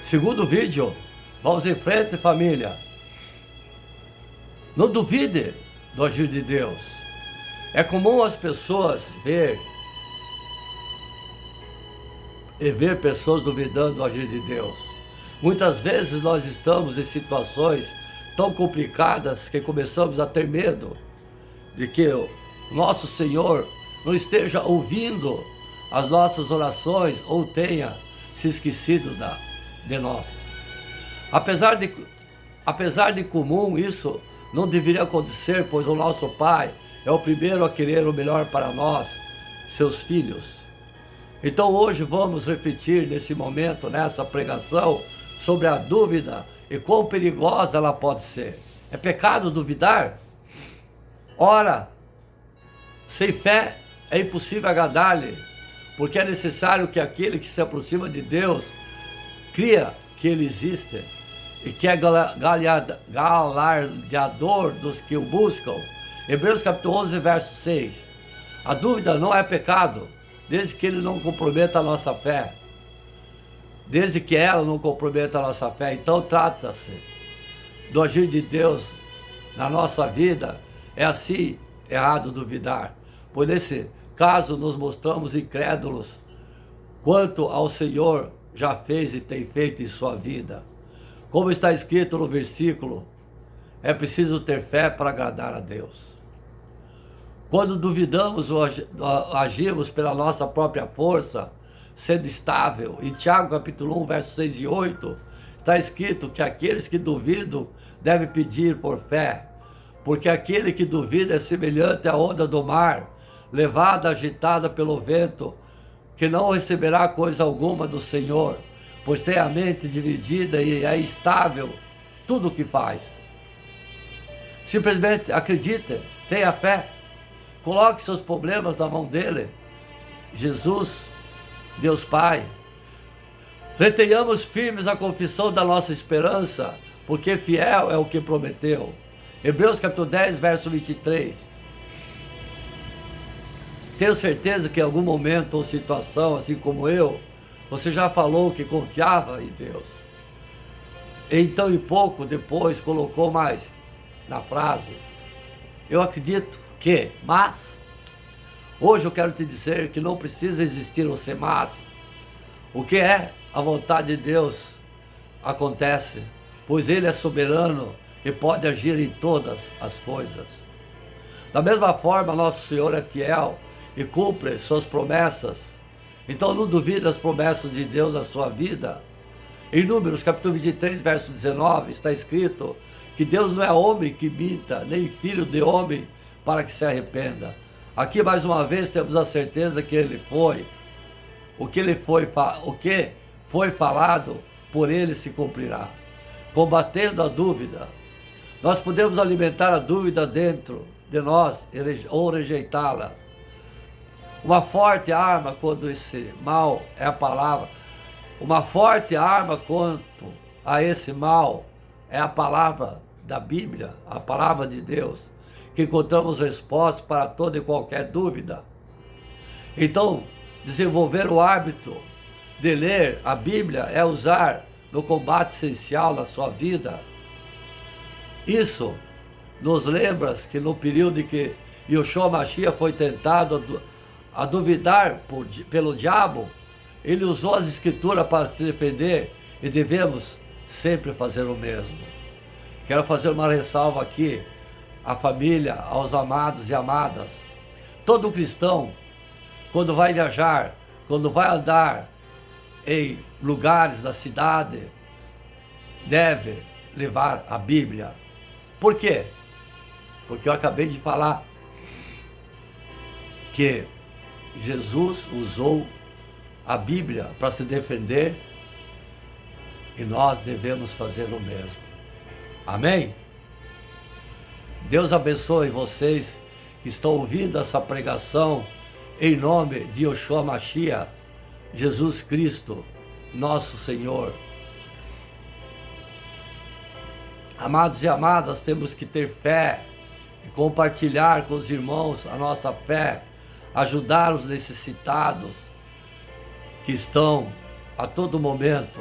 Segundo vídeo, vamos em frente, família. Não duvide do agir de Deus. É comum as pessoas ver pessoas duvidando do agir de Deus. Muitas vezes nós estamos em situações tão complicadas que começamos a ter medo de que o nosso Senhor não esteja ouvindo as nossas orações ou tenha se esquecido de nós. Apesar de comum, isso não deveria acontecer, pois o nosso Pai é o primeiro a querer o melhor para nós, seus filhos. Então hoje vamos refletir nesse momento, nessa pregação, sobre a dúvida e quão perigosa ela pode ser. É pecado duvidar? Ora, sem fé é impossível agradar-lhe, porque é necessário que aquele que se aproxima de Deus cria que Ele existe e que é galardeador dos que o buscam. Hebreus capítulo 11, verso 6. A dúvida não é pecado, desde que ele não comprometa a nossa fé. Desde que ela não comprometa a nossa fé. Então trata-se do agir de Deus na nossa vida. É assim errado duvidar. Pois nesse caso nos mostramos incrédulos quanto ao Senhor já fez e tem feito em sua vida. Como está escrito no versículo, é preciso ter fé para agradar a Deus. Quando duvidamos ou agimos pela nossa própria força, sendo estável, em Tiago capítulo 1, versos 6 e 8, está escrito que aqueles que duvidam devem pedir por fé, porque aquele que duvida é semelhante à onda do mar, levada, agitada pelo vento, que não receberá coisa alguma do Senhor, pois tem a mente dividida e é instável tudo o que faz. Simplesmente acredite, tenha fé, coloque seus problemas na mão dele, Jesus, Deus Pai. Retenhamos firmes a confissão da nossa esperança, porque fiel é o que prometeu. Hebreus capítulo 10, verso 23. Tenho certeza que em algum momento ou situação, assim como eu, você já falou que confiava em Deus. Então, em pouco depois, colocou mais na frase: eu acredito que, mas... Hoje eu quero te dizer que não precisa existir você mas. O que é a vontade de Deus acontece, pois Ele é soberano e pode agir em todas as coisas. Da mesma forma, nosso Senhor é fiel e cumpre suas promessas. Então não duvide das promessas de Deus na sua vida. Em Números capítulo 23, verso 19, está escrito que Deus não é homem que minta, nem filho de homem para que se arrependa. Aqui mais uma vez temos a certeza que Ele foi. O que foi falado, por Ele se cumprirá. Combatendo a dúvida. Nós podemos alimentar a dúvida dentro de nós ou rejeitá-la. Uma forte arma quando esse mal é a palavra. Uma forte arma quanto a esse mal é a palavra da Bíblia, a palavra de Deus, que encontramos respostas para toda e qualquer dúvida. Então, desenvolver o hábito de ler a Bíblia é usar no combate essencial na sua vida. Isso nos lembra que no período em que Yoshua Mashiach foi tentado a duvidar pelo diabo, ele usou as escrituras para se defender e devemos sempre fazer o mesmo. Quero fazer uma ressalva aqui à família, aos amados e amadas. Todo cristão, quando vai viajar, quando vai andar em lugares da cidade, deve levar a Bíblia. Por quê? Porque eu acabei de falar que Jesus usou a Bíblia para se defender e nós devemos fazer o mesmo. Amém? Deus abençoe vocês que estão ouvindo essa pregação em nome de Yoshua Mashiach, Jesus Cristo, nosso Senhor. Amados e amadas, temos que ter fé e compartilhar com os irmãos a nossa fé, ajudar os necessitados que estão a todo momento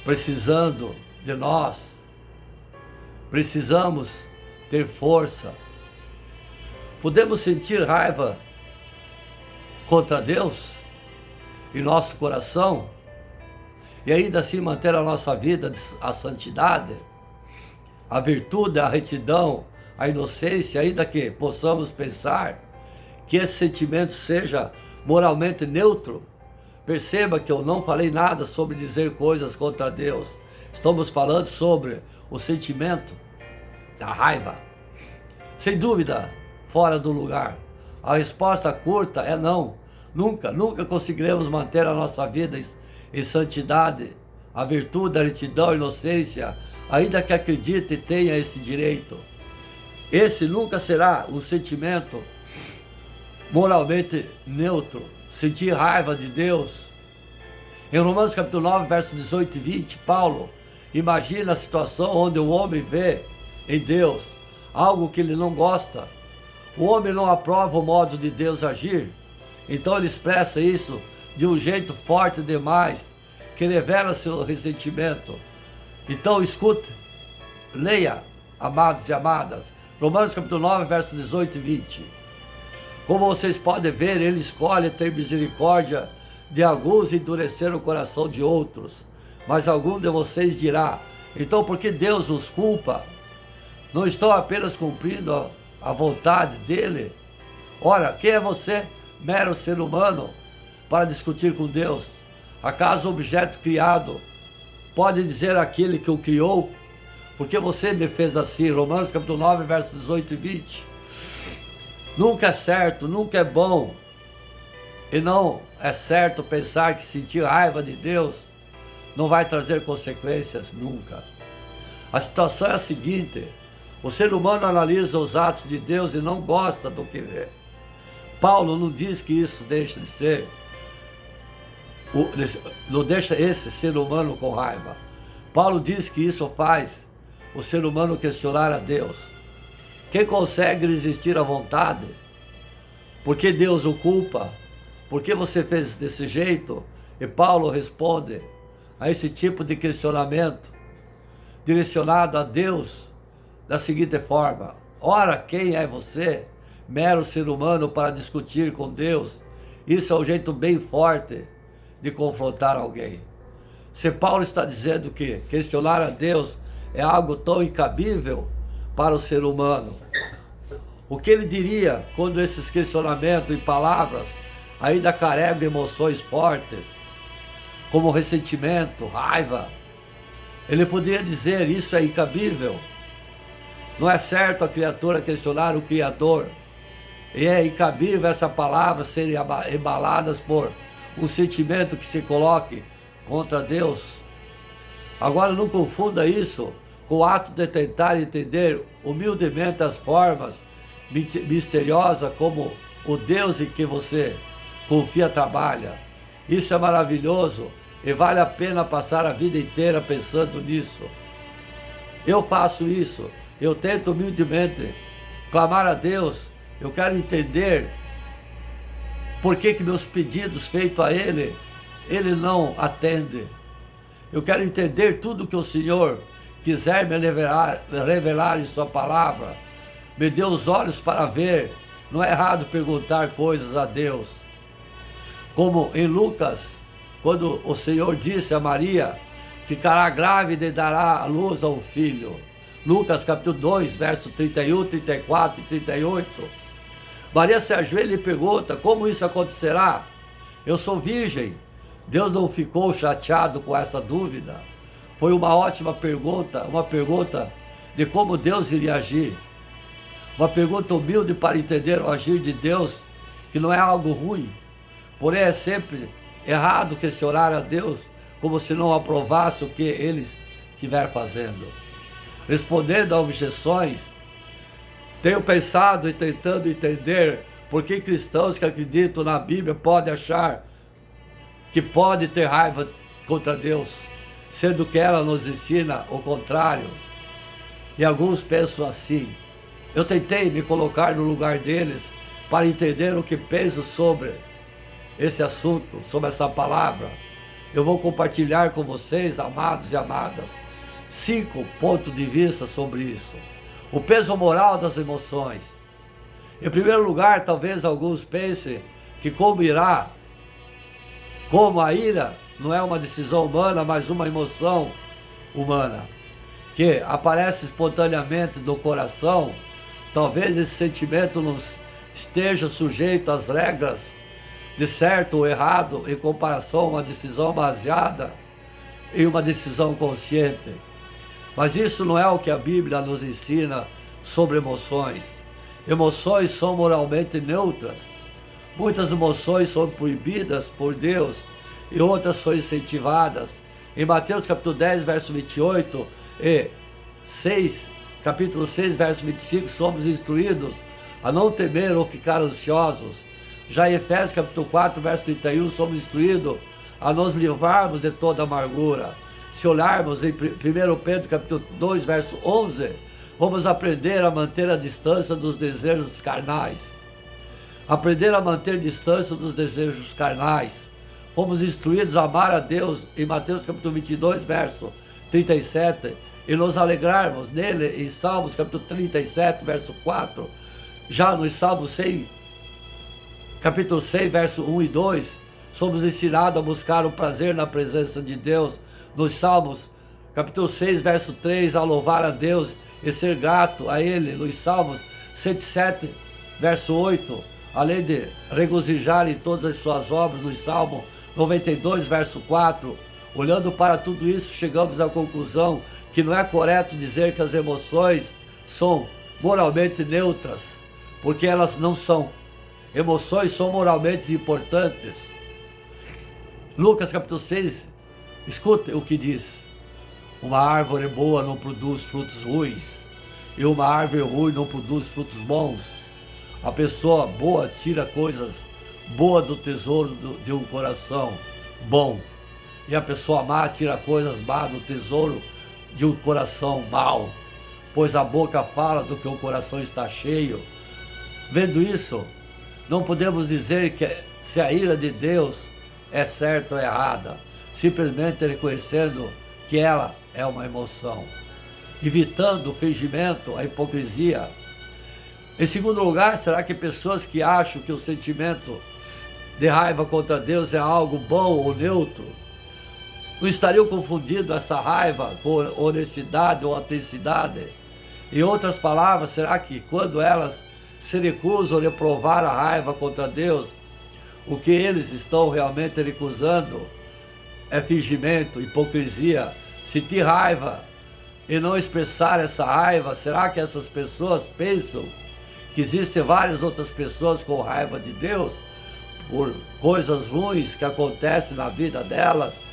precisando de nós. Precisamos ter força. Podemos sentir raiva contra Deus em nosso coração e ainda assim manter a nossa vida, a santidade, a virtude, a retidão, a inocência, ainda que possamos pensar que esse sentimento seja moralmente neutro. Perceba que eu não falei nada sobre dizer coisas contra Deus. Estamos falando sobre o sentimento da raiva. Sem dúvida, fora do lugar. A resposta curta é não. Nunca conseguiremos manter a nossa vida em santidade, a virtude, a retidão, a inocência, ainda que acredite e tenha esse direito. Esse nunca será um sentimento moralmente neutro. Sentir raiva de Deus. Em Romanos capítulo 9, versos 18 e 20, Paulo imagina a situação onde o homem vê em Deus algo que ele não gosta. O homem não aprova o modo de Deus agir. Então ele expressa isso de um jeito forte demais, que revela seu ressentimento. Então escute, leia, amados e amadas, Romanos capítulo 9, versos 18 e 20. Como vocês podem ver, ele escolhe ter misericórdia de alguns e endurecer o coração de outros. Mas algum de vocês dirá, então por que Deus os culpa? Não estão apenas cumprindo a vontade dele? Ora, quem é você, mero ser humano, para discutir com Deus? Acaso o objeto criado pode dizer àquele que o criou, porque você me fez assim? Romanos capítulo 9, versos 18 e 20. Nunca é certo, nunca é bom, e não é certo pensar que sentir raiva de Deus não vai trazer consequências, nunca. A situação é a seguinte: o ser humano analisa os atos de Deus e não gosta do que vê. Paulo não diz que isso deixa de ser, não deixa esse ser humano com raiva. Paulo diz que isso faz o ser humano questionar a Deus. Quem consegue resistir à vontade? Por que Deus o culpa? Por que você fez desse jeito? E Paulo responde a esse tipo de questionamento direcionado a Deus da seguinte forma: ora, quem é você, mero ser humano, para discutir com Deus? Isso é um jeito bem forte de confrontar alguém. Se Paulo está dizendo que questionar a Deus é algo tão incabível para o ser humano, o que ele diria quando esses questionamentos e palavras ainda carregam emoções fortes, como ressentimento, raiva? Ele poderia dizer: isso é incabível. Não é certo a criatura questionar o Criador. E é incabível essa palavra serem embaladas por um sentimento que se coloque contra Deus. Agora não confunda isso com o ato de tentar entender humildemente as formas misteriosas como o Deus em que você confia trabalha. Isso é maravilhoso e vale a pena passar a vida inteira pensando nisso. Eu faço isso, eu tento humildemente clamar a Deus. Eu quero entender por que meus pedidos feitos a Ele não atende. Eu quero entender tudo que o Senhor quiser me revelar em sua palavra. Me dê os olhos para ver. Não é errado perguntar coisas a Deus. Como em Lucas, quando o Senhor disse a Maria: ficará grávida e dará à luz a um filho. Lucas capítulo 2, verso 31, 34 e 38. Maria se ajoelha e pergunta: como isso acontecerá? Eu sou virgem. Deus não ficou chateado com essa dúvida. Foi uma ótima pergunta, uma pergunta de como Deus iria agir. Uma pergunta humilde para entender o agir de Deus, que não é algo ruim. Porém, é sempre errado questionar a Deus como se não aprovasse o que Ele estiver fazendo. Respondendo a objeções, tenho pensado e tentando entender por que cristãos que acreditam na Bíblia podem achar que pode ter raiva contra Deus, sendo que ela nos ensina o contrário. E alguns pensam assim. Eu tentei me colocar no lugar deles para entender o que penso sobre esse assunto, sobre essa palavra. eu vou compartilhar com vocês, amados e amadas, 5 pontos de vista sobre isso. O peso moral das emoções. Em primeiro lugar, talvez alguns pensem que como a ira não é uma decisão humana, mas uma emoção humana, que aparece espontaneamente no coração. Talvez esse sentimento não esteja sujeito às regras de certo ou errado em comparação a uma decisão baseada em uma decisão consciente. Mas isso não é o que a Bíblia nos ensina sobre emoções. Emoções são moralmente neutras. Muitas emoções são proibidas por Deus e outras são incentivadas. Em Mateus capítulo 10, verso 28 e capítulo 6, verso 25, somos instruídos a não temer ou ficar ansiosos. Já em Efésios capítulo 4, verso 31, somos instruídos a nos livrarmos de toda amargura. Se olharmos em 1 Pedro capítulo 2, verso 11, vamos aprender a manter a distância dos desejos carnais. Aprender a manter distância dos desejos carnais. Fomos instruídos a amar a Deus em Mateus capítulo 22, verso 37, e nos alegrarmos nele em Salmos capítulo 37, verso 4. Já nos Salmos 100, capítulo 6, verso 1 e 2, somos ensinados a buscar o prazer na presença de Deus. Nos Salmos capítulo 6, verso 3, a louvar a Deus e ser grato a Ele. Nos Salmos 107, verso 8, além de regozijar em todas as suas obras. Nos Salmos 92, verso 4, olhando para tudo isso, chegamos à conclusão que não é correto dizer que as emoções são moralmente neutras, porque elas não são. Emoções são moralmente importantes. Lucas capítulo 6, escute o que diz: uma árvore boa não produz frutos ruins, e uma árvore ruim não produz frutos bons. A pessoa boa tira coisas boas do tesouro de um coração bom, e a pessoa má tira coisas más do tesouro de um coração mau, pois a boca fala do que o coração está cheio. Vendo isso, não podemos dizer que se a ira de Deus é certa ou errada, simplesmente reconhecendo que ela é uma emoção, evitando o fingimento, a hipocrisia. Em segundo lugar, será que pessoas que acham que o sentimento de raiva contra Deus é algo bom ou neutro, não estariam confundindo essa raiva com honestidade ou autenticidade? Em outras palavras, será que quando elas se recusam a reprovar a raiva contra Deus, o que eles estão realmente recusando é fingimento, hipocrisia? Sentir raiva e não expressar essa raiva, será que essas pessoas pensam que existem várias outras pessoas com raiva de Deus por coisas ruins que acontecem na vida delas,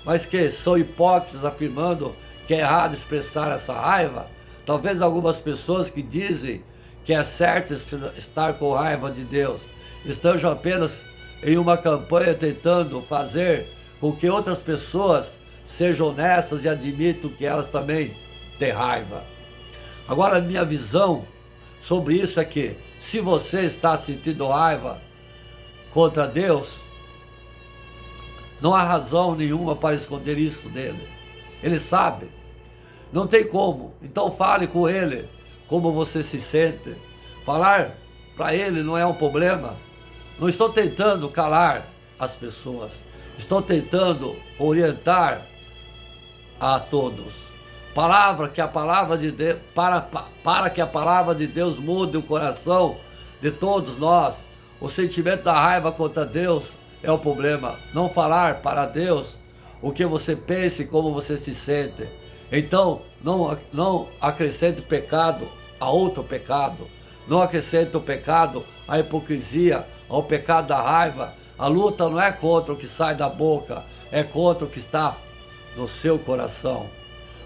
mas que são hipócritas afirmando que é errado expressar essa raiva? Talvez algumas pessoas que dizem que é certo estar com raiva de Deus estejam apenas em uma campanha tentando fazer com que outras pessoas sejam honestas e admitam que elas também têm raiva. Agora, a minha visão sobre isso é que, se você está sentindo raiva contra Deus, não há razão nenhuma para esconder isso dele. Ele sabe. Não tem como. Então fale com ele como você se sente. Falar para ele não é um problema. Não estou tentando calar as pessoas. Estou tentando orientar a todos. Para que a palavra de Deus mude o coração de todos nós. O sentimento da raiva contra Deus é o problema. Não falar para Deus o que você pensa e como você se sente. Então, não acrescente pecado a outro pecado. Não acrescente o pecado à hipocrisia, ao pecado da raiva. A luta não é contra o que sai da boca, é contra o que está no seu coração.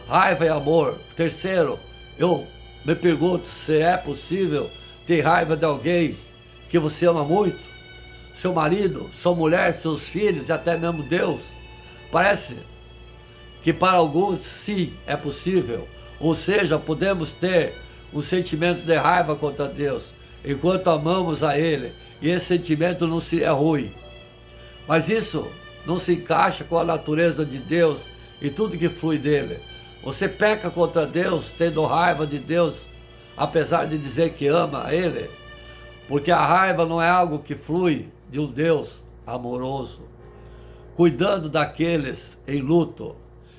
Raiva e amor. Terceiro, eu me pergunto se é possível ter raiva de alguém que você ama muito, seu marido, sua mulher, seus filhos e até mesmo Deus. Parece que para alguns sim é possível, ou seja, podemos ter um sentimento de raiva contra Deus enquanto amamos a Ele, e esse sentimento não se é ruim. Mas isso não se encaixa com a natureza de Deus e tudo que flui dele. Você peca contra Deus, tendo raiva de Deus, apesar de dizer que ama Ele, porque a raiva não é algo que flui de um Deus amoroso, cuidando daqueles em luto.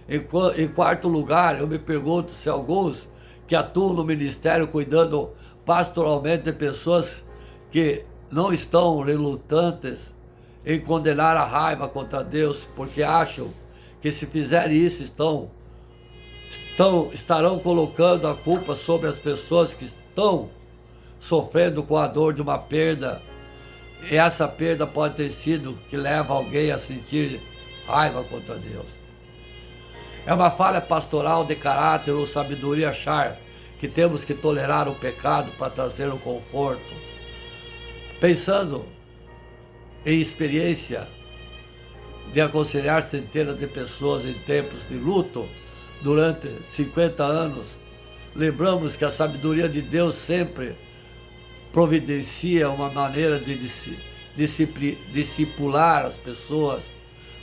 Em quarto lugar, eu me pergunto se alguns que atuam no ministério cuidando pastoralmente de pessoas que não estão relutantes em condenar a raiva contra Deus, porque acham que se fizerem isso estarão colocando a culpa sobre as pessoas que estão sofrendo com a dor de uma perda. E essa perda pode ter sido que leva alguém a sentir raiva contra Deus. É uma falha pastoral de caráter ou sabedoria achar que temos que tolerar o pecado para trazer o conforto. Pensando em experiência de aconselhar centenas de pessoas em tempos de luto durante 50 anos, lembramos que a sabedoria de Deus sempre providencia uma maneira de discipular as pessoas,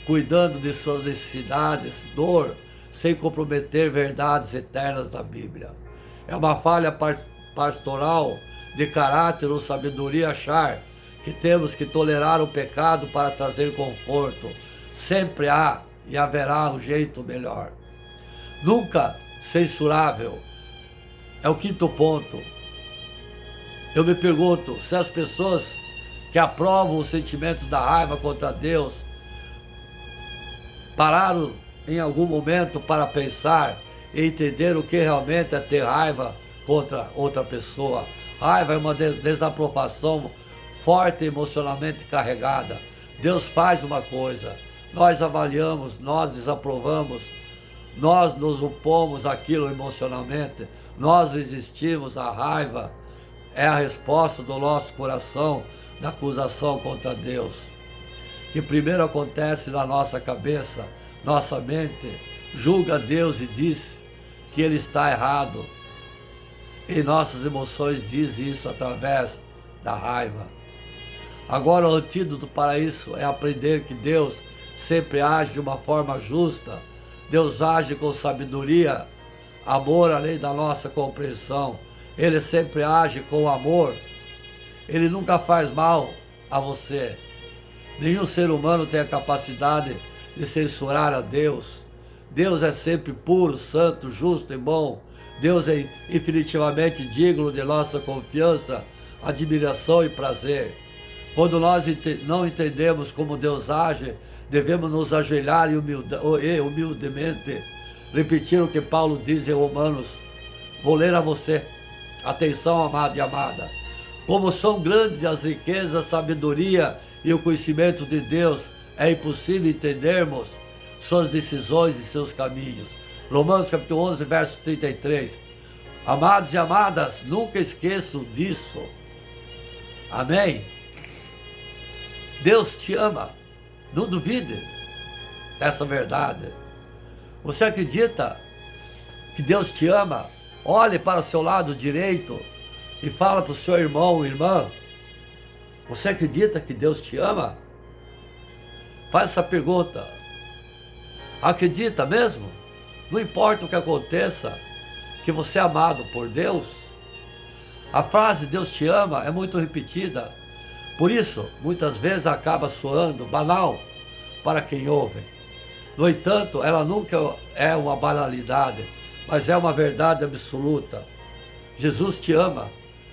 cuidando de suas necessidades, dor, sem comprometer verdades eternas da Bíblia. É uma falha pastoral de caráter ou sabedoria achar que temos que tolerar o pecado para trazer conforto. Sempre há e haverá um jeito melhor. Nunca censurável. É o quinto ponto. Eu me pergunto se as pessoas que aprovam os sentimentos da raiva contra Deus pararam em algum momento para pensar e entender o que realmente é ter raiva contra outra pessoa. Raiva é uma desaprovação forte e emocionalmente carregada. Deus faz uma coisa, nós avaliamos, nós desaprovamos, nós nos opomos àquilo emocionalmente, nós resistimos à raiva. É a resposta do nosso coração da acusação contra Deus, que primeiro acontece na nossa cabeça. Nossa mente julga Deus e diz que Ele está errado. E nossas emoções dizem isso através da raiva. Agora o antídoto para isso é aprender que Deus sempre age de uma forma justa. Deus age com sabedoria, amor além da nossa compreensão. Ele sempre age com amor. Ele nunca faz mal a você. Nenhum ser humano tem a capacidade de censurar a Deus. Deus é sempre puro, santo, justo e bom. Deus é infinitivamente digno de nossa confiança, admiração e prazer. Quando nós não entendemos como Deus age, devemos nos ajoelhar e humildemente repetir o que Paulo diz em Romanos. Vou ler a você. Atenção, amado e amada. Como são grandes as riquezas, a sabedoria e o conhecimento de Deus, é impossível entendermos suas decisões e seus caminhos. Romanos capítulo 11, verso 33. Amados e amadas, nunca esqueçam disso. Amém? Deus te ama. Não duvide dessa verdade. Você acredita que Deus te ama? Olhe para o seu lado direito e fala para o seu irmão ou irmã. Você acredita que Deus te ama? Faz essa pergunta. Acredita mesmo? Não importa o que aconteça, que você é amado por Deus? A frase Deus te ama é muito repetida. Por isso, muitas vezes acaba soando banal para quem ouve. No entanto, ela nunca é uma banalidade, mas é uma verdade absoluta. Jesus te ama.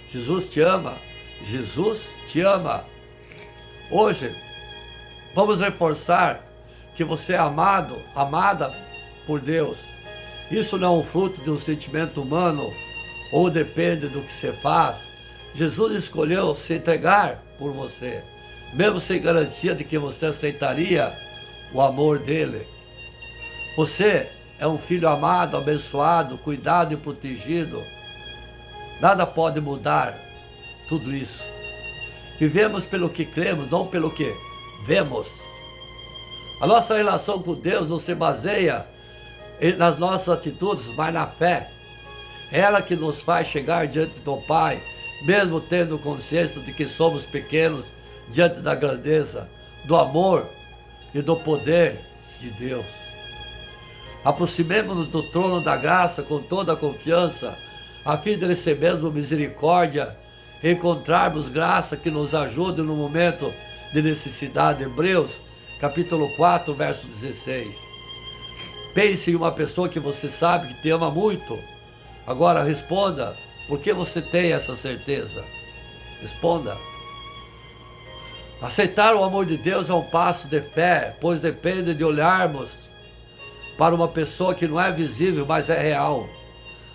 Jesus te ama. Jesus te ama. Hoje, vamos reforçar que você é amado, amada por Deus. Isso não é um fruto de um sentimento humano ou depende do que você faz. Jesus escolheu se entregar por você, mesmo sem garantia de que você aceitaria o amor dele. Você é um filho amado, abençoado, cuidado e protegido. Nada pode mudar tudo isso. Vivemos pelo que cremos, não pelo que vemos. A nossa relação com Deus não se baseia nas nossas atitudes, mas na fé. É ela que nos faz chegar diante do Pai, mesmo tendo consciência de que somos pequenos diante da grandeza, do amor e do poder de Deus. Aproximemo-nos do trono da graça com toda a confiança, a fim de recebermos misericórdia e encontrarmos graça que nos ajude no momento de necessidade. Hebreus, capítulo 4, verso 16. Pense em uma pessoa que você sabe que te ama muito. Agora responda, por que você tem essa certeza? Responda. Aceitar o amor de Deus é um passo de fé, pois depende de olharmos para uma pessoa que não é visível, mas é real.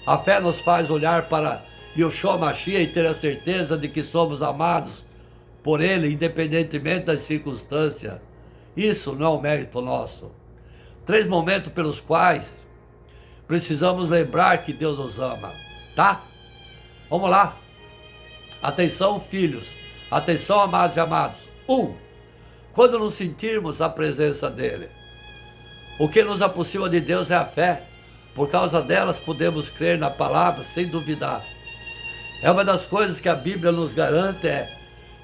A fé nos faz olhar para Yeshua Mashiach e ter a certeza de que somos amados por Ele, independentemente das circunstâncias. Isso não é um mérito nosso. 3 momentos pelos quais precisamos lembrar que Deus nos ama, tá? Vamos lá. Atenção, filhos. Atenção, amados e amados. 1. Quando nos sentirmos a presença dEle. O que nos aproxima de Deus é a fé. Por causa delas podemos crer na palavra sem duvidar. É uma das coisas que a Bíblia nos garante, é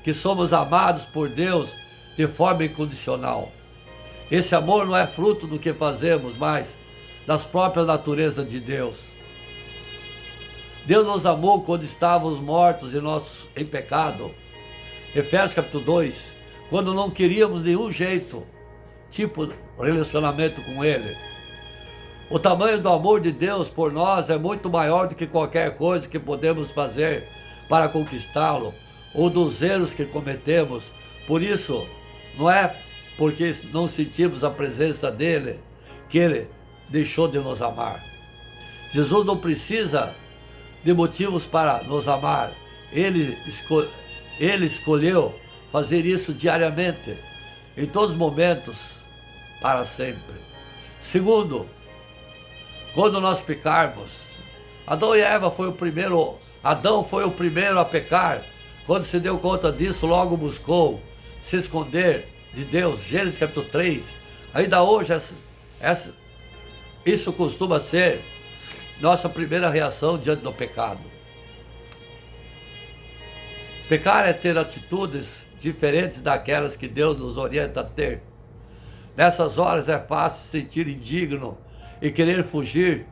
que somos amados por Deus de forma incondicional. Esse amor não é fruto do que fazemos, mas das próprias naturezas de Deus. Deus nos amou quando estávamos mortos em pecado. Efésios capítulo 2, quando não queríamos de nenhum jeito, tipo relacionamento com Ele. O tamanho do amor de Deus por nós é muito maior do que qualquer coisa que podemos fazer para conquistá-lo, ou dos erros que cometemos. Por isso, não é porque não sentimos a presença dEle que Ele deixou de nos amar. Jesus não precisa de motivos para nos amar. Ele escolheu fazer isso diariamente, em todos os momentos, para sempre. Segundo, quando nós pecarmos, Adão foi o primeiro a pecar. Quando se deu conta disso, logo buscou se esconder de Deus. Gênesis capítulo 3. Ainda hoje, isso costuma ser nossa primeira reação diante do pecado. Pecar é ter atitudes diferentes daquelas que Deus nos orienta a ter. Nessas horas é fácil se sentir indigno e querer fugir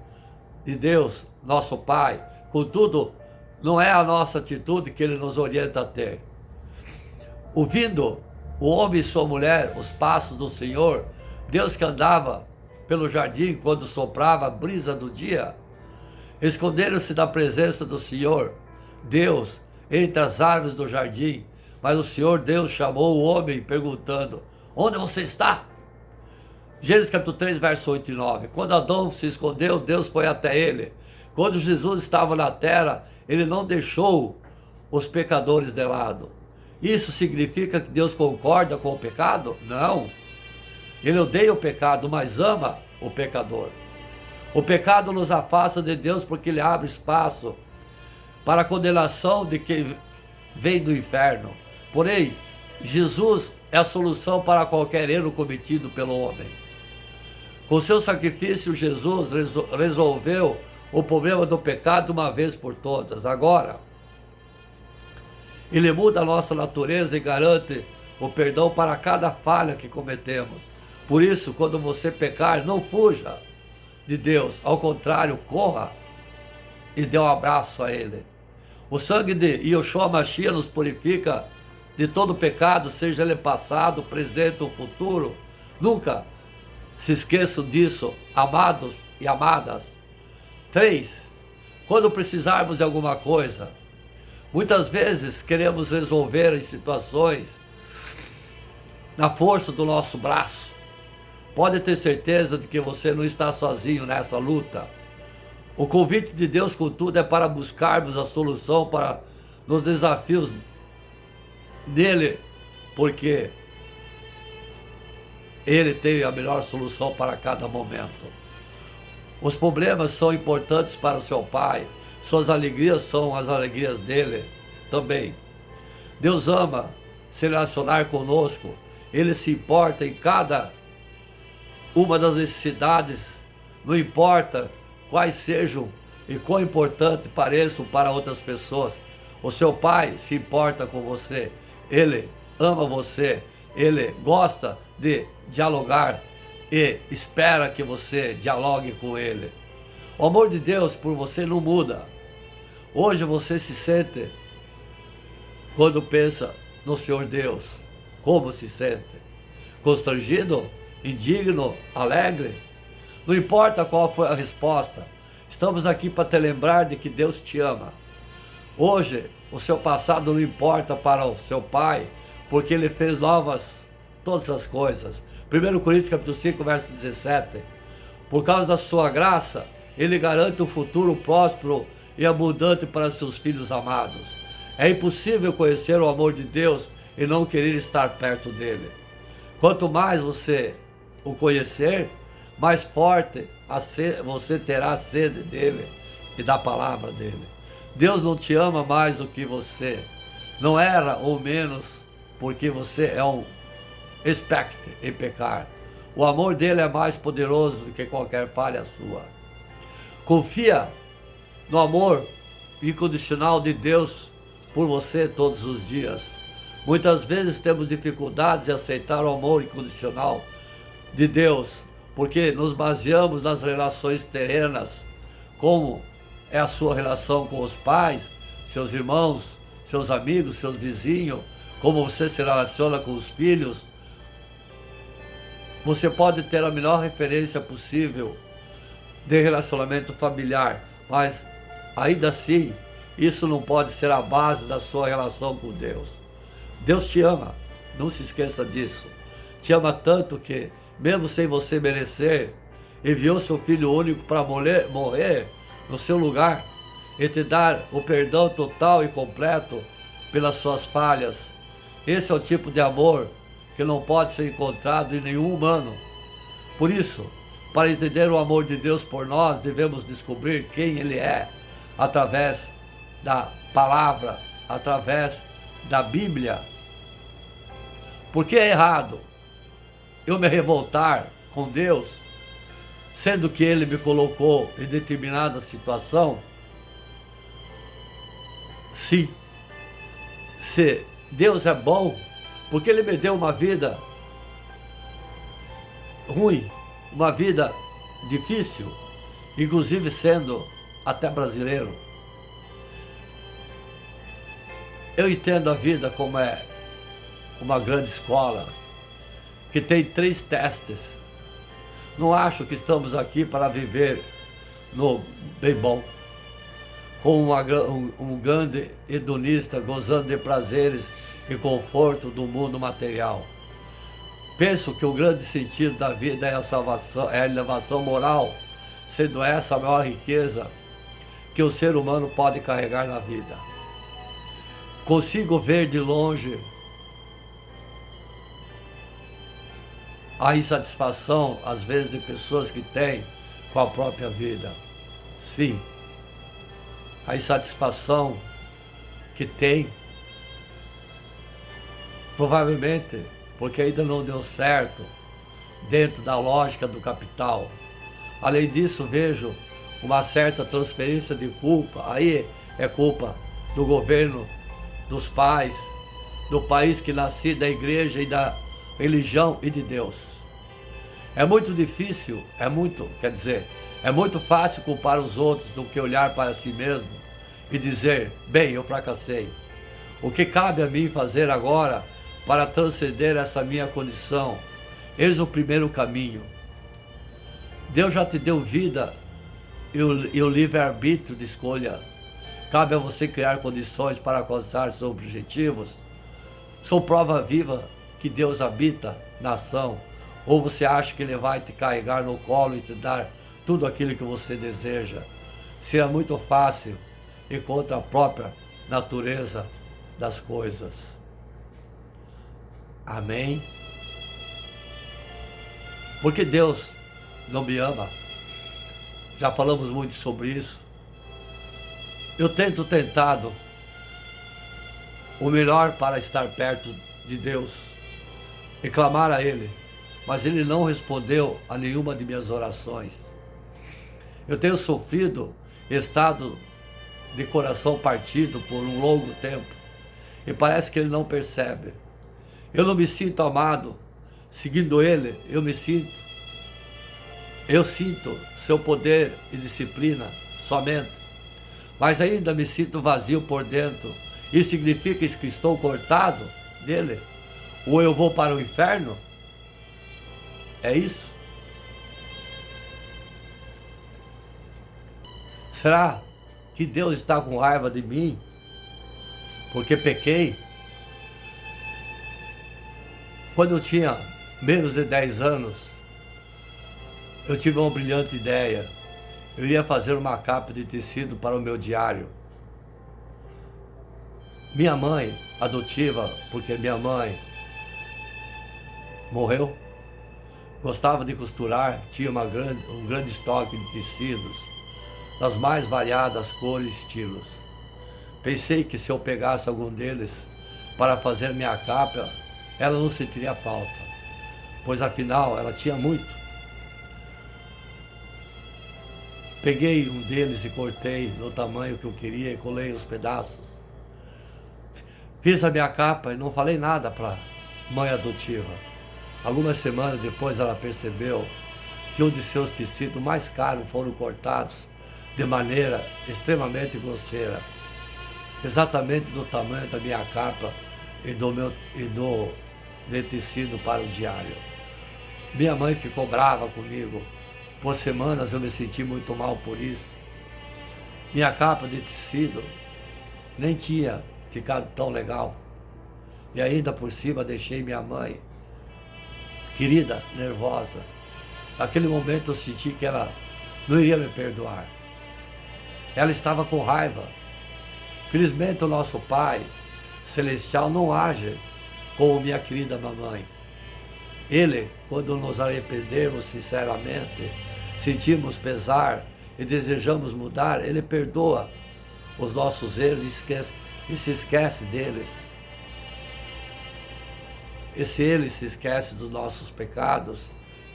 de Deus, nosso Pai. Contudo, não é a nossa atitude que Ele nos orienta a ter. Ouvindo o homem e sua mulher os passos do Senhor, Deus que andava pelo jardim quando soprava a brisa do dia, esconderam-se da presença do Senhor, Deus, entre as árvores do jardim. Mas o Senhor Deus chamou o homem perguntando: onde você está? Gênesis capítulo 3, verso 8 e 9. Quando Adão se escondeu, Deus foi até ele. Quando Jesus estava na terra, Ele não deixou os pecadores de lado. Isso significa que Deus concorda com o pecado? Não. Ele odeia o pecado, mas ama o pecador. O pecado nos afasta de Deus porque ele abre espaço para a condenação de quem vem do inferno. Porém, Jesus é a solução para qualquer erro cometido pelo homem. Com seu sacrifício, Jesus resolveu o problema do pecado uma vez por todas. Agora, Ele muda a nossa natureza e garante o perdão para cada falha que cometemos. Por isso, quando você pecar, não fuja de Deus. Ao contrário, corra e dê um abraço a Ele. O sangue de Yeshua Mashiach nos purifica de todo pecado, seja ele passado, presente ou futuro. Nunca se esqueçam disso, amados e amadas. 3. Quando precisarmos de alguma coisa, muitas vezes queremos resolver as situações na força do nosso braço. Pode ter certeza de que você não está sozinho nessa luta. O convite de Deus, contudo, é para buscarmos a solução para os desafios dele, porque Ele tem a melhor solução para cada momento. Os problemas são importantes para o seu Pai, suas alegrias são as alegrias dele também. Deus ama se relacionar conosco, Ele se importa em cada uma das necessidades, não importa quais sejam e quão importante pareçam para outras pessoas. O seu Pai se importa com você, Ele ama você, Ele gosta de dialogar e espera que você dialogue com Ele. O amor de Deus por você não muda. Hoje você se sente, quando pensa no Senhor Deus, como se sente? Constrangido? Indigno? Alegre? Não importa qual foi a resposta, estamos aqui para te lembrar de que Deus te ama. Hoje, o seu passado não importa para o seu Pai, porque Ele fez novas todas as coisas. 1 Coríntios capítulo 5, verso 17. Por causa da sua graça, Ele garante um futuro próspero e abundante para seus filhos amados. É impossível conhecer o amor de Deus e não querer estar perto dele. Quanto mais você o conhecer, mais forte você terá a sede dele e da palavra dele. Deus não te ama mais do que você. Não era ou menos porque você é um expecte em pecar. O amor dele é mais poderoso do que qualquer falha sua. Confia no amor incondicional de Deus por você todos os dias. Muitas vezes temos dificuldades em aceitar o amor incondicional de Deus, porque nos baseamos nas relações terrenas, como é a sua relação com os pais, seus irmãos, seus amigos, seus vizinhos, como você se relaciona com os filhos. Você pode ter a melhor referência possível de relacionamento familiar, mas ainda assim, isso não pode ser a base da sua relação com Deus. Deus te ama, não se esqueça disso. Te ama tanto que, mesmo sem você merecer, enviou seu Filho único para morrer no seu lugar e te dar o perdão total e completo pelas suas falhas. Esse é o tipo de amor que não pode ser encontrado em nenhum humano. Por isso, para entender o amor de Deus por nós, devemos descobrir quem Ele é, através da palavra, através da Bíblia. Porque é errado eu me revoltar com Deus, sendo que Ele me colocou em determinada situação? Sim, se Deus é bom, porque Ele me deu uma vida ruim, uma vida difícil, inclusive sendo até brasileiro. Eu entendo a vida como é uma grande escola, que tem 3 testes. Não acho que estamos aqui para viver no bem bom, com um grande hedonista gozando de prazeres e conforto do mundo material. Penso que o grande sentido da vida é a salvação, é a elevação moral, sendo essa a maior riqueza que o ser humano pode carregar na vida. Consigo ver de longe a insatisfação, às vezes, de pessoas que têm com a própria vida. Sim, a insatisfação que tem, provavelmente porque ainda não deu certo dentro da lógica do capital. Além disso, vejo uma certa transferência de culpa. Aí é culpa do governo, dos pais, do país que nasci, da igreja e da religião e de Deus. É muito difícil, é muito fácil culpar os outros do que olhar para si mesmo e dizer, bem, eu fracassei. O que cabe a mim fazer agora para transcender essa minha condição? Eis o primeiro caminho. Deus já te deu vida e o livre-arbítrio de escolha. Cabe a você criar condições para alcançar seus objetivos. Sou prova viva que Deus habita na ação. Ou você acha que Ele vai te carregar no colo e te dar tudo aquilo que você deseja? Seria muito fácil e contra a própria natureza das coisas. Amém? Porque Deus não me ama. Já falamos muito sobre isso. Eu tentado o melhor para estar perto de Deus e clamar a Ele, mas Ele não respondeu a nenhuma de minhas orações. Eu tenho sofrido estado de coração partido por um longo tempo e parece que Ele não percebe. Eu não me sinto amado. Seguindo Ele, eu sinto seu poder e disciplina somente. Mas ainda me sinto vazio por dentro. Isso significa que estou cortado dele? Ou eu vou para o inferno? É isso? Será que Deus está com raiva de mim porque pequei? Quando eu tinha menos de 10 anos, eu tive uma brilhante ideia. Eu iria fazer uma capa de tecido para o meu diário. Minha mãe adotiva, porque minha mãe morreu, gostava de costurar, tinha um grande estoque de tecidos, das mais variadas cores e estilos. Pensei que se eu pegasse algum deles para fazer minha capa, ela não sentiria falta, pois afinal ela tinha muito. Peguei um deles e cortei no tamanho que eu queria e colei os pedaços. Fiz a minha capa e não falei nada para mãe adotiva. Algumas semanas depois ela percebeu que um de seus tecidos mais caros foram cortados de maneira extremamente grosseira, exatamente do tamanho da minha capa e do tecido para o diário. Minha mãe ficou brava comigo. Por semanas eu me senti muito mal por isso. Minha capa de tecido nem tinha ficado tão legal. E ainda por cima deixei minha mãe, querida, nervosa. Naquele momento eu senti que ela não iria me perdoar. Ela estava com raiva. Felizmente o nosso Pai Celestial não age como minha querida mamãe. Ele, quando nos arrependermos sinceramente, sentimos pesar e desejamos mudar, Ele perdoa os nossos erros e se esquece deles. E se Ele se esquece dos nossos pecados,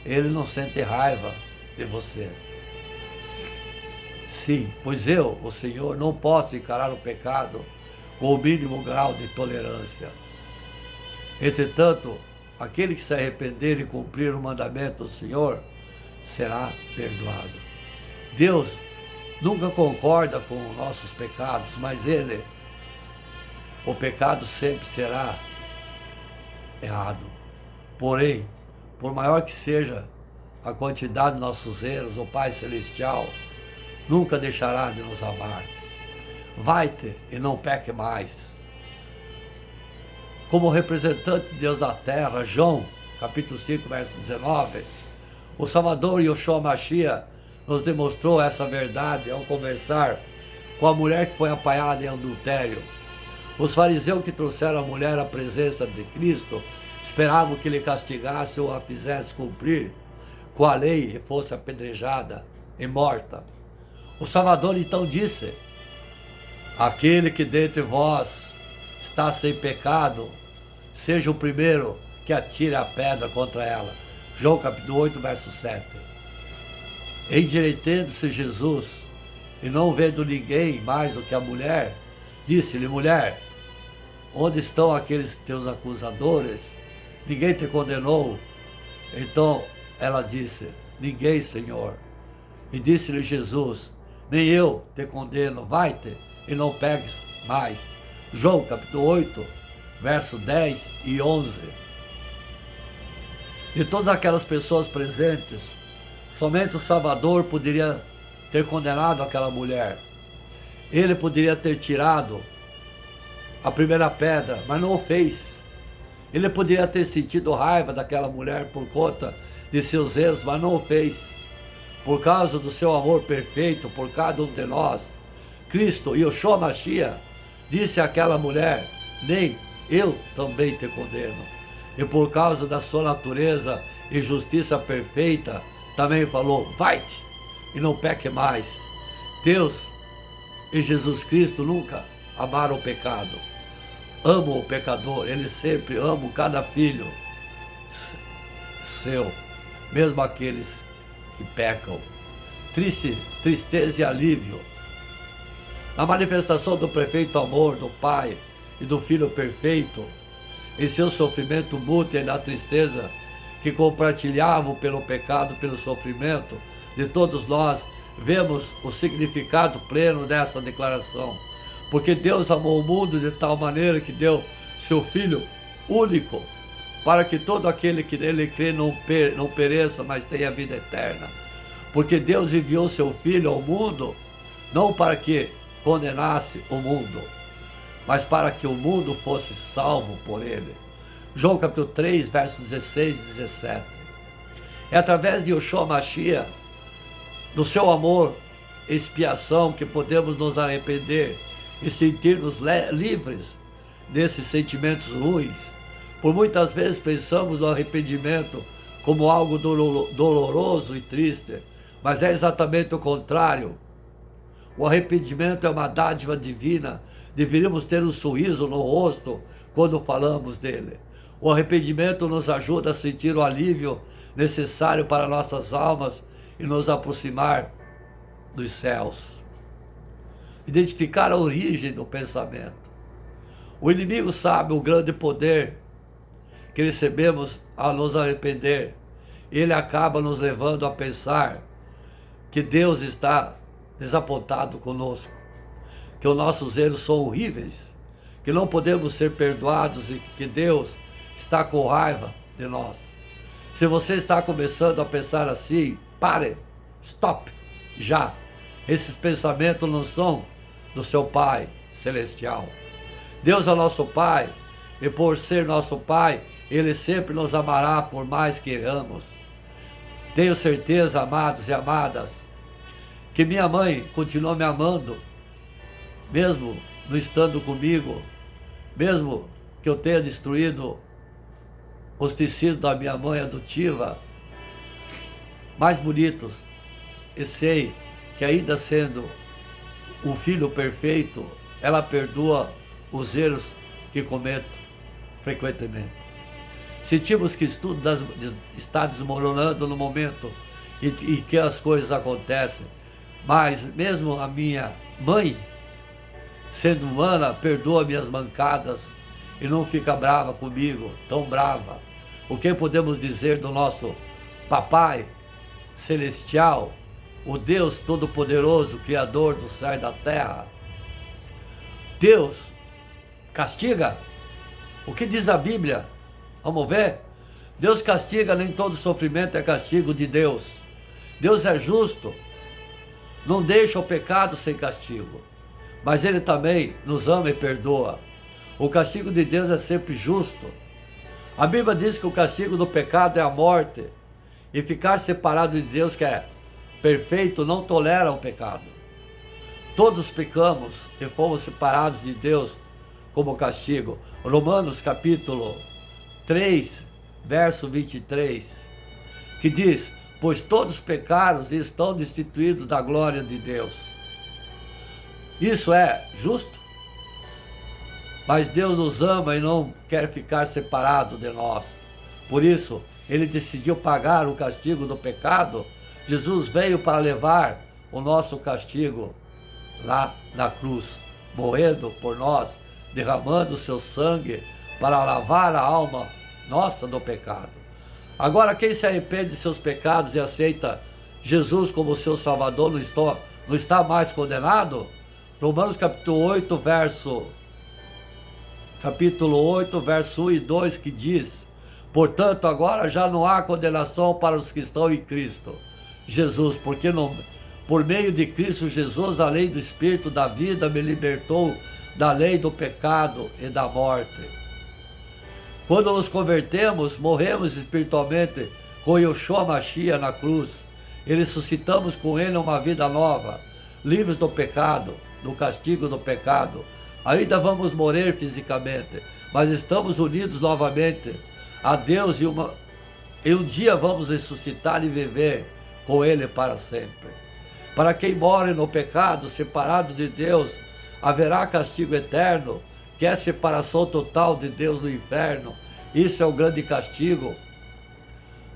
Ele não sente raiva de você. Sim, pois eu, o Senhor, não posso encarar o pecado com o mínimo grau de tolerância. Entretanto, aquele que se arrepender e cumprir o mandamento do Senhor será perdoado. Deus nunca concorda com nossos pecados, mas o pecado sempre será errado. Porém, por maior que seja a quantidade de nossos erros, o Pai Celestial nunca deixará de nos amar. Vai-te e não peque mais. Como representante de Deus da terra, João, capítulo 5, verso 19, o Salvador Yeshua Mashiach nos demonstrou essa verdade ao conversar com a mulher que foi apanhada em adultério. Os fariseus que trouxeram a mulher à presença de Cristo esperavam que ele castigasse ou a fizesse cumprir com a lei e fosse apedrejada e morta. O Salvador então disse: aquele que dentre vós está sem pecado, seja o primeiro que atire a pedra contra ela. João capítulo 8, verso 7. Endireitando-se Jesus, e não vendo ninguém mais do que a mulher, disse-lhe: mulher, onde estão aqueles teus acusadores? Ninguém te condenou? Então ela disse: ninguém, Senhor. E disse-lhe Jesus: nem eu te condeno, vai-te e não peques mais. João capítulo 8, verso 10 e 11. De todas aquelas pessoas presentes, somente o Salvador poderia ter condenado aquela mulher. Ele poderia ter tirado a primeira pedra, mas não o fez. Ele poderia ter sentido raiva daquela mulher por conta de seus erros, mas não o fez. Por causa do seu amor perfeito por cada um de nós, Cristo, Yeshua Mashiach, disse àquela mulher: nem eu também te condeno. E por causa da sua natureza e justiça perfeita, também falou: vai-te e não peque mais. Deus e Jesus Cristo nunca amaram o pecado. Amam o pecador, Ele sempre ama cada filho seu, mesmo aqueles que pecam. Tristeza e alívio. Na manifestação do perfeito amor do Pai e do Filho perfeito, em seu sofrimento mútuo e na tristeza que compartilhavam pelo pecado, pelo sofrimento de todos nós, vemos o significado pleno dessa declaração. Porque Deus amou o mundo de tal maneira que deu seu Filho único, para que todo aquele que nele crê não pereça, mas tenha vida eterna. Porque Deus enviou seu Filho ao mundo, não para que condenasse o mundo, mas para que o mundo fosse salvo por ele. João capítulo 3, versos 16 e 17. É através de Yeshua Mashiach, do seu amor, expiação, que podemos nos arrepender e sentir-nos livres desses sentimentos ruins. Por muitas vezes pensamos no arrependimento como algo doloroso e triste, mas é exatamente o contrário. O arrependimento é uma dádiva divina. Deveríamos ter um sorriso no rosto quando falamos dele. O arrependimento nos ajuda a sentir o alívio necessário para nossas almas e nos aproximar dos céus. Identificar a origem do pensamento. O inimigo sabe o grande poder que recebemos ao nos arrepender. Ele acaba nos levando a pensar que Deus está desapontado conosco, que os nossos erros são horríveis, que não podemos ser perdoados e que Deus está com raiva de nós. Se você está começando a pensar assim, pare, stop, já. Esses pensamentos não são do seu Pai Celestial. Deus é nosso Pai, e por ser nosso Pai, Ele sempre nos amará por mais que erramos. Tenho certeza, amados e amadas, que minha mãe continua me amando, mesmo não estando comigo, mesmo que eu tenha destruído os tecidos da minha mãe adotiva, mais bonitos, e sei que ainda sendo um filho perfeito, ela perdoa os erros que cometo frequentemente. Sentimos que tudo está desmoronando no momento em que as coisas acontecem, mas mesmo a minha mãe, sendo humana, perdoa minhas mancadas e não fica brava comigo, tão brava. O que podemos dizer do nosso Papai Celestial, o Deus Todo-Poderoso, Criador do céu e da terra? Deus castiga? O que diz a Bíblia? Vamos ver? Deus castiga, nem todo sofrimento é castigo de Deus. Deus é justo, não deixa o pecado sem castigo, mas Ele também nos ama e perdoa. O castigo de Deus é sempre justo. A Bíblia diz que o castigo do pecado é a morte, e ficar separado de Deus, que é perfeito, não tolera o pecado. Todos pecamos e fomos separados de Deus como castigo. Romanos capítulo 3, verso 23, que diz: pois todos pecaram e estão destituídos da glória de Deus. Isso é justo? Mas Deus nos ama e não quer ficar separado de nós. Por isso, Ele decidiu pagar o castigo do pecado. Jesus veio para levar o nosso castigo lá na cruz, morrendo por nós, derramando o seu sangue para lavar a alma nossa do pecado. Agora, quem se arrepende de seus pecados e aceita Jesus como seu Salvador não está mais condenado? Romanos capítulo 8, verso 1 e 2, que diz: portanto, agora já não há condenação para os que estão em Cristo Jesus, porque por meio de Cristo Jesus, a lei do Espírito da vida me libertou da lei do pecado e da morte. Quando nos convertemos, morremos espiritualmente com Yeshua Mashiach na cruz e ressuscitamos com Ele uma vida nova, livres do pecado, do castigo do pecado. Ainda vamos morrer fisicamente, mas estamos unidos novamente a Deus e um dia vamos ressuscitar e viver com Ele para sempre. Para quem morre no pecado, separado de Deus, haverá castigo eterno, que é a separação total de Deus no inferno. Isso é o grande castigo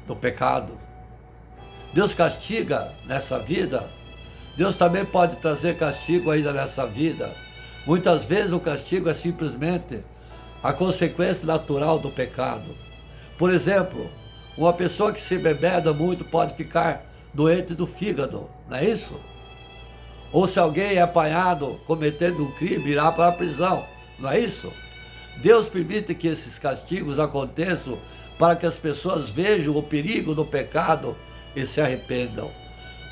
do pecado. Deus castiga nessa vida, Deus também pode trazer castigo ainda nessa vida. Muitas vezes o castigo é simplesmente a consequência natural do pecado. Por exemplo, uma pessoa que se bebeda muito pode ficar doente do fígado, não é isso? Ou se alguém é apanhado cometendo um crime, irá para a prisão, não é isso? Deus permite que esses castigos aconteçam para que as pessoas vejam o perigo do pecado e se arrependam.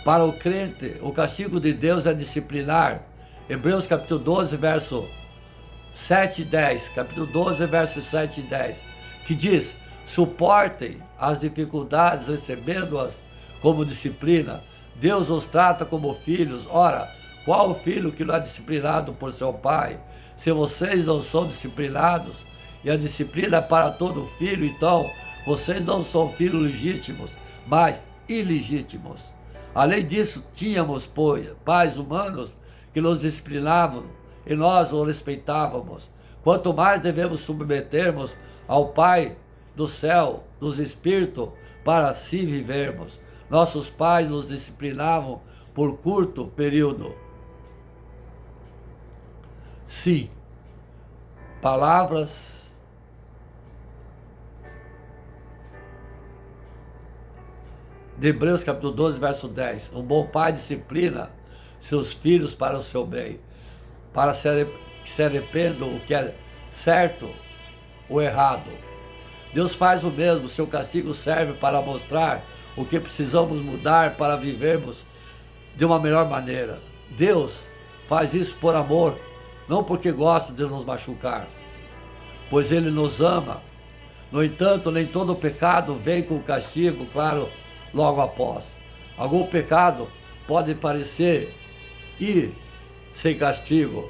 Para o crente, o castigo de Deus é disciplinar. Hebreus capítulo 12, verso 7 e 10, capítulo 12, versos 7 e 10, que diz: suportem as dificuldades recebendo-as como disciplina. Deus os trata como filhos. Ora, qual o filho que não é disciplinado por seu pai? Se vocês não são disciplinados, e a disciplina é para todo filho, então vocês não são filhos legítimos, mas ilegítimos. Além disso, tínhamos pais humanos que nos disciplinavam e nós o respeitávamos. Quanto mais devemos submetermos ao Pai do céu, dos espíritos, para assim vivermos. Nossos pais nos disciplinavam por curto período. Sim, palavras de Hebreus capítulo 12, verso 10. Um bom pai disciplina seus filhos para o seu bem, para que se arrependam o que é certo ou errado. Deus faz o mesmo. Seu castigo serve para mostrar o que precisamos mudar para vivermos de uma melhor maneira. Deus faz isso por amor, não porque gosta de nos machucar, pois Ele nos ama. No entanto, nem todo pecado vem com castigo, claro, logo após. Algum pecado pode parecer ir sem castigo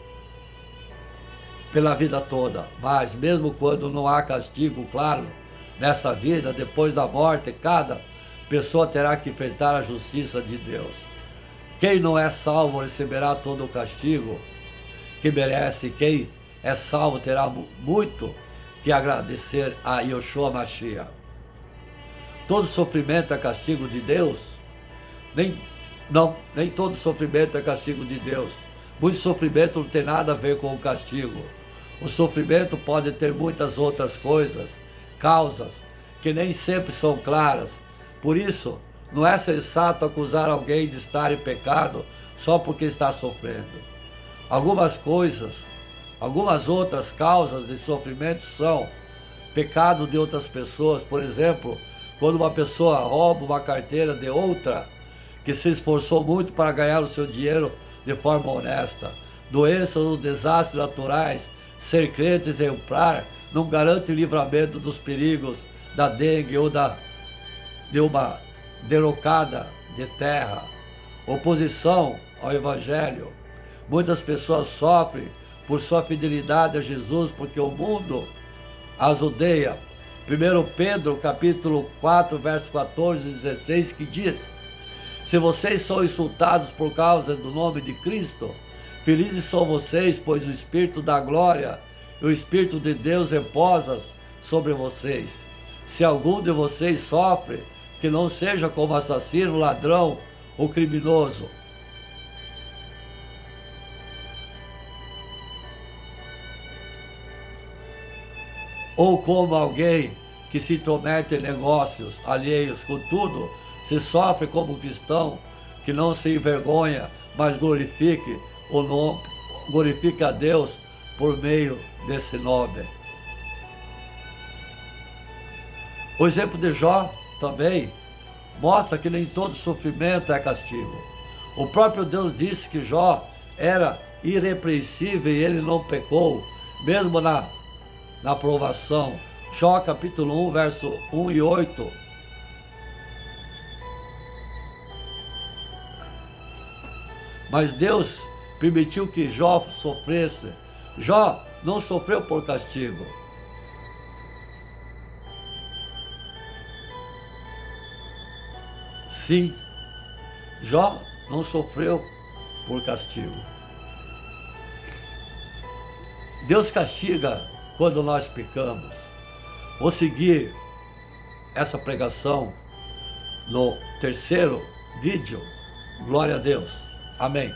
pela vida toda, mas mesmo quando não há castigo, claro, nessa vida, depois da morte, cada pessoa terá que enfrentar a justiça de Deus. Quem não é salvo receberá todo o castigo que merece. Quem é salvo terá muito que agradecer a Yoshua Mashiach. Todo sofrimento é castigo de Deus? Nem todo sofrimento é castigo de Deus. Muito sofrimento não tem nada a ver com o castigo. O sofrimento pode ter muitas outras coisas, causas, que nem sempre são claras. Por isso, não é sensato acusar alguém de estar em pecado só porque está sofrendo. Algumas outras causas de sofrimento são pecado de outras pessoas. Por exemplo, quando uma pessoa rouba uma carteira de outra que se esforçou muito para ganhar o seu dinheiro de forma honesta. Doenças ou desastres naturais, ser crente exemplar não garante livramento dos perigos da dengue ou de uma derrocada de terra. Oposição ao Evangelho. Muitas pessoas sofrem por sua fidelidade a Jesus porque o mundo as odeia. 1 Pedro capítulo 4, verso 14 e 16, que diz: se vocês são insultados por causa do nome de Cristo, felizes são vocês, pois o Espírito da glória e o Espírito de Deus reposa sobre vocês. Se algum de vocês sofre, que não seja como assassino, ladrão ou criminoso. Ou como alguém que se intromete em negócios alheios. Contudo, se sofre como cristão, que não se envergonha, mas glorifique a Deus por meio desse nome. O exemplo de Jó também mostra que nem todo sofrimento é castigo. O próprio Deus disse que Jó era irrepreensível e ele não pecou, mesmo na provação. Jó capítulo 1, verso 1 e 8. Mas Deus permitiu que Jó sofresse. Jó não sofreu por castigo. Sim, Jó não sofreu por castigo. Deus castiga quando nós pecamos. Vou seguir essa pregação no terceiro vídeo. Glória a Deus. Amém.